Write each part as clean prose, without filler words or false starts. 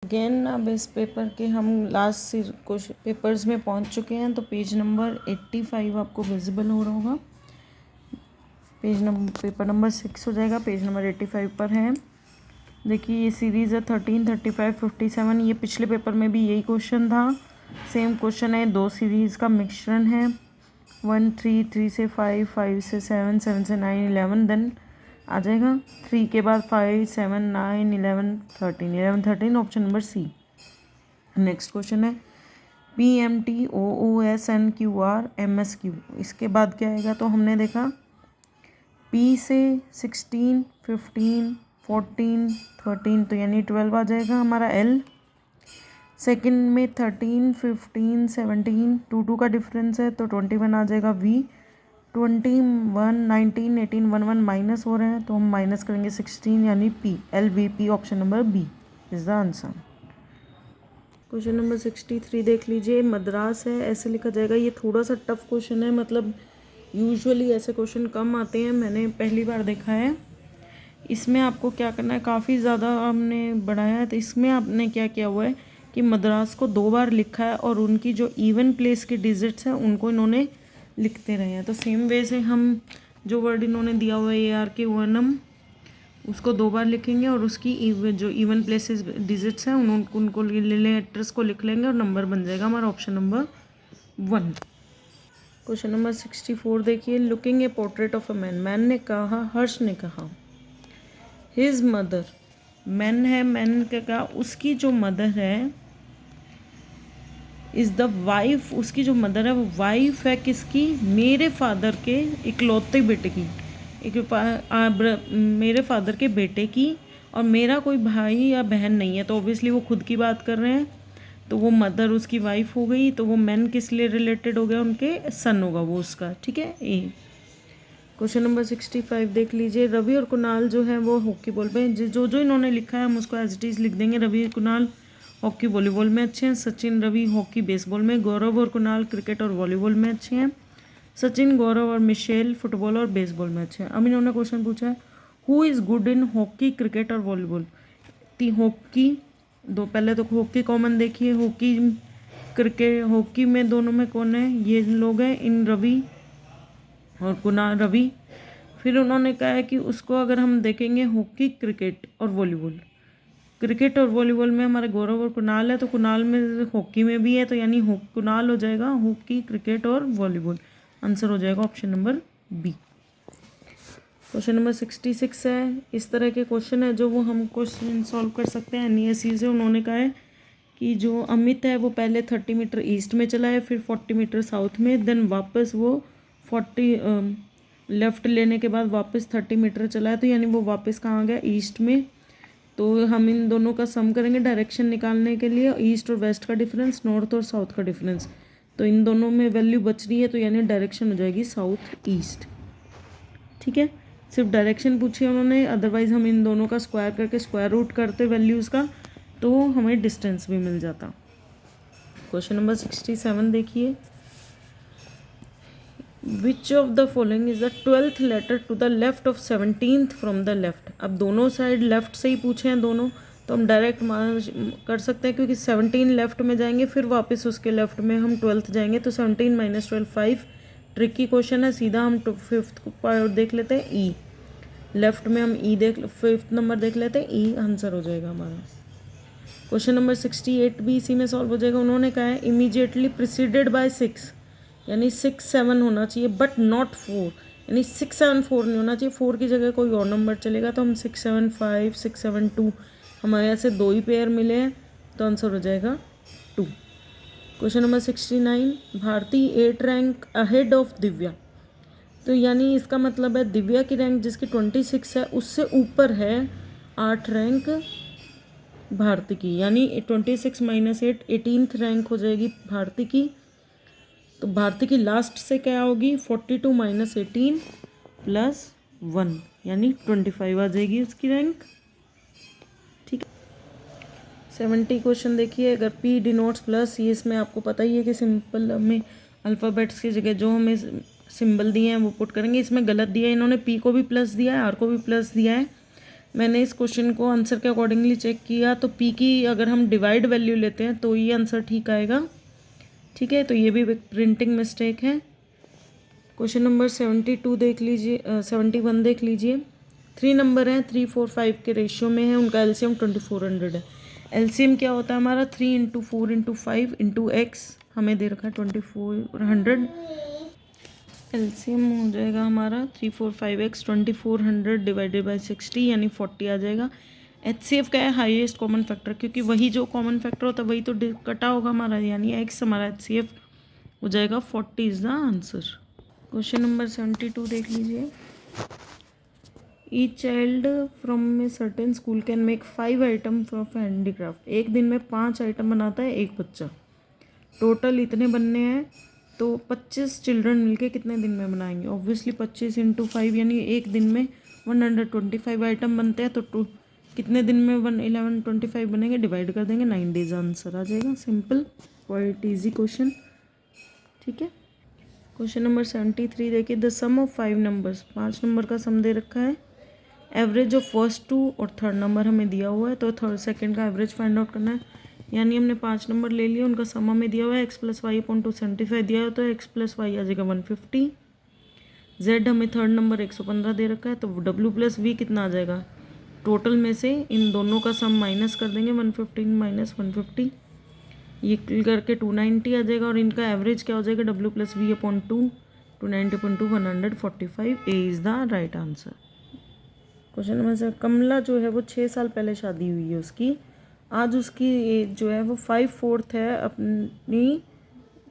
Again अब इस paper के हम लास्ट कुछ पेपर्स में पहुंच चुके हैं। तो पेज नंबर 85 आपको विजिबल हो रहा होगा। पेपर नंबर 6 हो जाएगा, पेज नंबर 85 पर है। देखिए ये सीरीज़ है 13, 35, 57। ये पिछले पेपर में भी यही क्वेश्चन था, सेम क्वेश्चन है। दो सीरीज़ का मिश्रण है, 1, 3, 3 से 5, 5 से 7, 7 से 9, 11। देन आ जाएगा 3 के बाद 5, 7, 9, 11, 13, 11, 13 option number C. Next question है PMTOOSNQRMSQ। इसके बाद क्या आएगा? तो हमने देखा P से 16, 15, 14, 13, तो यानी 12 आ जाएगा हमारा L। सेकंड में 13, 15, 17, 2 का डिफरेंस है तो 21 आ जाएगा V। 21, 19, 18, 11 माइनस हो रहे हैं तो हम माइनस करेंगे 16 यानी P। LVP option number B is the answer. Question number 63 देख लीजिए, मद्रास है ऐसे लिखा जाएगा। ये थोड़ा सा टफ क्वेश्चन है, मतलब यूजुअली ऐसे क्वेश्चन कम आते हैं, मैंने पहली बार देखा है। इसमें आपको क्या करना है, काफ़ी ज़्यादा हमने बढ़ाया है। तो इसमें आपने क्या किया हुआ है कि मद्रास को 2 बार लिखा है और उनकी जो इवन प्लेस के डिजिट्स हैं उनको इन्होंने लिखते रहे हैं। तो सेम वे से हम जो वर्ड इन्होंने दिया हुआ है AR के वनम, उसको 2 बार लिखेंगे और उसकी जो इवन प्लेसेस डिजिट्स हैं उनको लेटर्स को लिख लेंगे और नंबर बन जाएगा हमारा ऑप्शन नंबर 1। क्वेश्चन नंबर 64 देखिए, looking A portrait of a man. Man ने कहा, हर्ष ने कहा हिज मदर। मैन है, मैन का कहा उसकी जो मदर है इज़ द वाइफ। उसकी जो मदर है वो वाइफ है किसकी? मेरे फादर के इकलौते बेटे की, मेरे फादर के बेटे की। और मेरा कोई भाई या बहन नहीं है, तो ऑब्वियसली वो खुद की बात कर रहे हैं, तो वो मदर उसकी वाइफ हो गई। तो वो मैन किस लिए रिलेटेड हो गया? उनके सन होगा वो उसका, ठीक है ए। क्वेश्चन नंबर 65 देख लीजिए, रवि और कुणाल जो है वो हॉकी बॉल पे, जो जो इन्होंने लिखा है हम उसको एज इट इज़ लिख देंगे। रवि कुणाल हॉकी वॉलीबॉल में अच्छे हैं, सचिन रवि हॉकी बेसबॉल में, गौरव और कुणाल क्रिकेट और वॉलीबॉल में अच्छे हैं, सचिन गौरव और मिशेल फुटबॉल और बेसबॉल में अच्छे हैं। अब इन्होंने क्वेश्चन पूछा है who is good in hockey cricket और वॉलीबॉल। ती हॉकी दो, पहले तो हॉकी कॉमन देखिए, हॉकी क्रिकेट, हॉकी में दोनों में कौन है? ये लोग हैं इन रवि और कुणाल रवि। फिर उन्होंने कहा है कि उसको अगर हम देखेंगे हॉकी क्रिकेट और वॉलीबॉल, क्रिकेट और वॉलीबॉल में हमारे गौरव और कुणाल है, तो कुणाल में हॉकी में भी है, तो यानी कुणाल हो जाएगा हॉकी क्रिकेट और वॉलीबॉल। आंसर हो जाएगा option number B. Question number 66 है। इस तरह के क्वेश्चन है जो वो हम क्वेश्चन सॉल्व कर सकते हैं NESE से। उन्होंने कहा है कि जो अमित है वो पहले 30 मीटर ईस्ट में चला है, फिर 40 मीटर साउथ में, देन वापस वो 40 लेफ़्ट लेने के बाद वापस 30 मीटर चला है, तो यानी वो वापस कहाँ गया? ईस्ट में। तो हम इन दोनों का सम करेंगे डायरेक्शन निकालने के लिए, ईस्ट और वेस्ट का डिफरेंस, नॉर्थ और साउथ का डिफरेंस। तो इन दोनों में वैल्यू बच रही है, तो यानी डायरेक्शन हो जाएगी साउथ ईस्ट, ठीक है। सिर्फ डायरेक्शन पूछी है उन्होंने, अदरवाइज हम इन दोनों का स्क्वायर करके स्क्वायर रूट करते वैल्यूज़ का, तो हमें डिस्टेंस भी मिल जाता। क्वेश्चन नंबर 67 देखिए, which of the following is the 12th letter to the left of 17th from the left. अब दोनों साइड लेफ्ट से ही पूछे हैं दोनों, तो हम डायरेक्ट कर सकते हैं, क्योंकि 17 लेफ्ट में जाएंगे फिर वापस उसके लेफ्ट में हम 12th जाएंगे, तो 17 - 12 5। ट्रिकी क्वेश्चन है, सीधा हम 5th देख लेते हैं ई। लेफ्ट में हम ई देख 5th नंबर देख लेते हैं, ई आंसर हो जाएगा हमारा। क्वेश्चन नंबर 68 भी इसी में सॉल्व हो जाएगा। उन्होंने कहा है इमीडिएटली प्रिसीडेड बाय 6, यानी 6 7 होना चाहिए, बट नॉट 4, यानी 6 7 4 नहीं होना चाहिए, 4 की जगह कोई और नंबर चलेगा। तो हम 6 7 5, 6 7 2, हमारे यहाँ से 2 ही पेयर मिले हैं, तो आंसर हो जाएगा 2। Question number 69, Bharti 8 rank ahead of Divya. तो यानी इसका मतलब है दिव्या की रैंक जिसकी 26 है उससे ऊपर है 8 रैंक भारती की, यानी 26 - 8 18th रैंक हो जाएगी भारती की। तो भारती की लास्ट से क्या होगी? 42 - 18 + 1, यानी 25 आ जाएगी उसकी रैंक, ठीक है। 70 क्वेश्चन देखिए, अगर P डिनोट्स प्लस, ये इसमें आपको पता ही है कि सिंपल में अल्फ़ाबेट्स की जगह जो हमें सिंबल दिए हैं वो पुट करेंगे। इसमें गलत दिया है इन्होंने, P को भी प्लस दिया है, R को भी प्लस दिया है। मैंने इस क्वेश्चन को आंसर के अकॉर्डिंगली चेक किया तो पी की अगर हम डिवाइड वैल्यू लेते हैं तो ये आंसर ठीक आएगा। ठीक है, तो ये भी एक प्रिंटिंग मिस्टेक है। क्वेश्चन नंबर 72 देख लीजिए, 71 देख लीजिए। 3 नंबर हैं, 3, 4, 5 के रेशियो में है, उनका एलसीएम 2400 है। एलसीएम क्या होता है हमारा 3 इंटू 4 इंटू 5 इंटू एक्स, हमें दे रखा है 2400। एलसीएम हो जाएगा हमारा 3, 4, 5x 2400 डिवाइडेड बाई 60 यानी 40 आ जाएगा। एचसीएफ का है हाईएस्ट कॉमन फैक्टर, क्योंकि वही जो कॉमन फैक्टर होता है वही तो कटा होगा हमारा, यानी एक्स हमारा एचसीएफ हो जाएगा 40 is the answer. Question number 72 देख लीजिए। Each child from a certain school can make 5 item of handicraft. एक दिन में 5 आइटम बनाता है एक बच्चा। टोटल इतने बनने हैं, तो 25 चिल्ड्रन मिलके कितने दिन में बनाएंगे। ऑब्वियसली 25 इंटू 5 यानी एक दिन में 125 आइटम बनते हैं, तो कितने दिन में 1125 बनेंगे, डिवाइड कर देंगे, 9 डेज आंसर आ जाएगा। Simple, quite easy question. ठीक है, क्वेश्चन नंबर 73 देखिए। The sum of 5 numbers, 5 number का सम दे रखा है। एवरेज ऑफ फर्स्ट 2 और थर्ड नंबर हमें दिया हुआ है, तो थर्ड सेकंड का एवरेज फाइंड आउट करना है। यानी हमने 5 नंबर ले लिए, उनका सम हमें दिया हुआ है, x प्लस वाई अपॉन 275 दिया है, तो x प्लस वाई आ जाएगा 150। z हमें थर्ड नंबर 115 दे रखा है, तो w प्लस v कितना आ जाएगा। टोटल में से इन दोनों का सम माइनस कर देंगे, 115 माइनस 150, ये करके 290 आ जाएगा, और इनका एवरेज क्या हो जाएगा, w plus v upon 2, 290 upon 2 145। A is the right answer. Question number से, कमला जो है वो 6 साल पहले शादी हुई है उसकी, आज उसकी एज जो है वो 5/4 है अपनी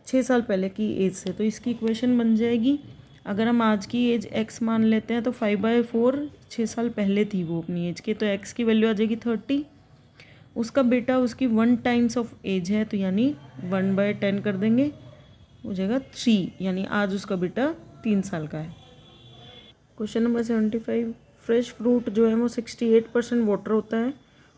6 साल पहले की एज से। तो इसकी इक्वेशन बन जाएगी, अगर हम आज की एज x मान लेते हैं तो 5/4 6 साल पहले थी वो अपनी एज के, तो x की वैल्यू आ जाएगी 30। उसका बेटा उसकी 1 टाइम्स ऑफ एज है, तो यानी 1/10 कर देंगे, हो जाएगा 3, यानी आज उसका बेटा 3 साल का है। Question number 75। फ्रेश फ्रूट जो है वो 68% वाटर होता है,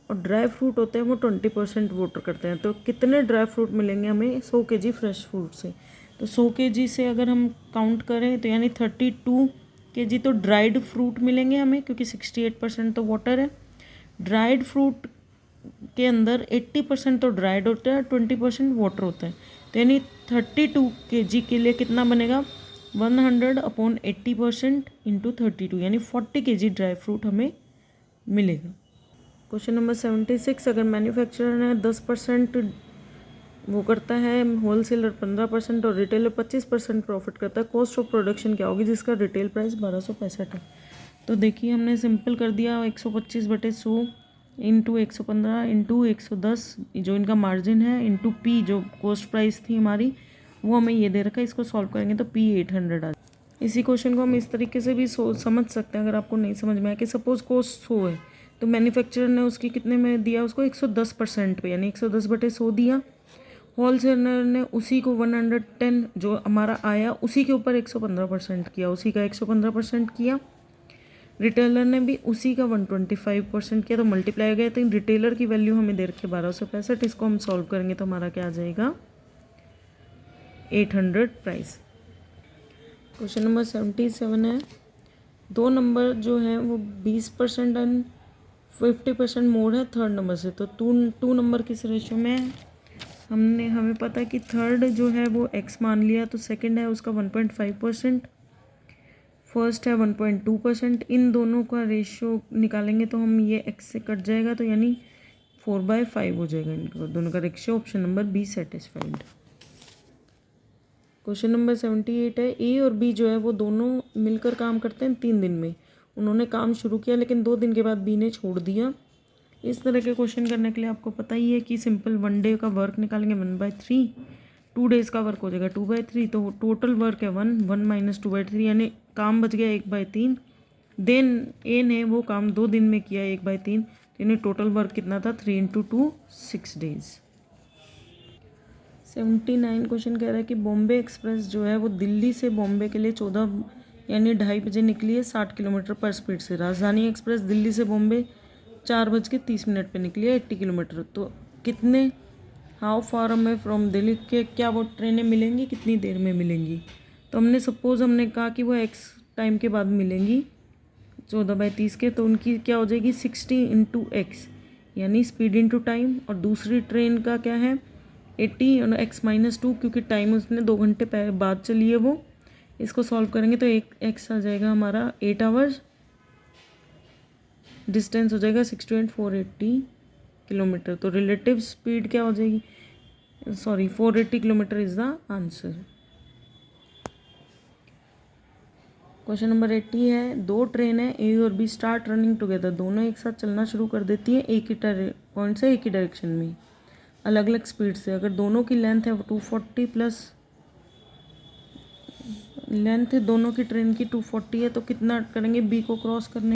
और ड्राई फ्रूट होते हैं वो 20% वाटर करते हैं। तो कितने ड्राई फ्रूट मिलेंगे हमें 100 kg फ्रेश फ्रूट से। तो 100 kg से अगर हम काउंट करें तो यानी 32 kg तो ड्राइड फ्रूट मिलेंगे हमें, क्योंकि 68% तो वाटर है। ड्राइड फ्रूट के अंदर 80% तो ड्राइड होता है, 20% वाटर होता है, तो यानी 32 kg के लिए कितना बनेगा, 100 अपॉन 80% इंटू 32, यानी 40 kg ड्राई फ्रूट हमें मिलेगा। Question number 76। अगर मैन्युफैक्चरर ने 10% वो करता है, होलसेलर 15% और रिटेलर 25% प्रॉफिट करता है, कॉस्ट ऑफ प्रोडक्शन क्या होगी जिसका रिटेल प्राइस 1265 है। तो देखिए हमने सिंपल कर दिया, 125/100 इंटू 115 इंटू 110 जो इनका मार्जिन है, इंटू पी जो कॉस्ट प्राइस थी हमारी, वो हमें ये दे रखा है। इसको सॉल्व करेंगे तो पी 800 आ। इसी क्वेश्चन को हम इस तरीके से भी समझ सकते हैं, अगर आपको नहीं समझ में आया कि सपोज कॉस्ट 100 है, तो मैन्युफैक्चरर ने उसकी कितने में दिया उसको 110% पे, यानी 110/100 दिया। होलसेलर ने उसी को 110 जो हमारा आया उसी के ऊपर 115% किया, उसी का 115% किया। रिटेलर ने भी उसी का 125% किया, तो मल्टीप्लाई गया, तो रिटेलर की वैल्यू हमें दे रखी है 1265। इसको हम सॉल्व करेंगे तो हमारा क्या आ जाएगा, 800 प्राइस। क्वेश्चन नंबर 77 है। 2 नंबर जो है वो 20% एंड 50% मोर है थर्ड नंबर से, तो 2 नंबर किस रेशो में है। हमें पता है कि थर्ड जो है वो x मान लिया, तो सेकंड है उसका 1.5%, फर्स्ट है 1.2%। इन दोनों का रेशो निकालेंगे तो हम ये x से कट जाएगा, तो यानी 4/5 हो जाएगा इनका दोनों का ratio. Option number be satisfied. Question number 78 है। ए और बी जो है वो दोनों मिलकर काम करते हैं 3 दिन में। उन्होंने काम शुरू किया लेकिन 2 दिन के बाद बी ने छोड़ दिया। इस तरह के क्वेश्चन करने के लिए आपको पता ही है कि सिंपल 1 डे का वर्क निकालेंगे 1/3, 2 डेज़ का वर्क हो जाएगा 2/3, तो टोटल वर्क है 1 माइनस 2/3, यानी काम बच गया 1/3। देन ए ने वो काम 2 दिन में किया 1/3, यानी टोटल वर्क कितना था 3 × 2 6 डेज़। 79 क्वेश्चन कह रहा है कि बॉम्बे एक्सप्रेस जो है वो दिल्ली से बॉम्बे के लिए 14 यानी 2:30 बजे निकली है 60 किलोमीटर पर स्पीड से। राजधानी एक्सप्रेस दिल्ली से बॉम्बे 4:30 पे निकली है 80 किलोमीटर। तो कितने हाउ फार हमें फ्रॉम दिल्ली के क्या वो ट्रेनें मिलेंगी, कितनी देर में मिलेंगी। तो हमने कहा कि वो एक्स टाइम के बाद मिलेंगी, 14/30 के, तो उनकी क्या हो जाएगी 60 इंटू एक्स, यानी स्पीड इंटू टाइम। और दूसरी ट्रेन का क्या है 80 और x-2, क्योंकि टाइम उसने 2 घंटे बाद चली है वो। इसको सॉल्व करेंगे तो एक एक्स आ जाएगा हमारा 8 आवर्स, डिस्टेंस हो जाएगा 60 × 480 किलोमीटर। तो रिलेटिव स्पीड क्या हो जाएगी, sorry 480 kilometre is the answer. Question number 80 है, दो ट्रेन है ए और बी स्टार्ट रनिंग टुगेदर, दोनों एक साथ चलना शुरू कर देती हैं एक ही पॉइंट से एक ही डायरेक्शन में अलग अलग स्पीड से। अगर दोनों की लेंथ है 240 प्लस लेंथ है दोनों की ट्रेन की 240 है, तो कितना करेंगे बी को क्रॉस करने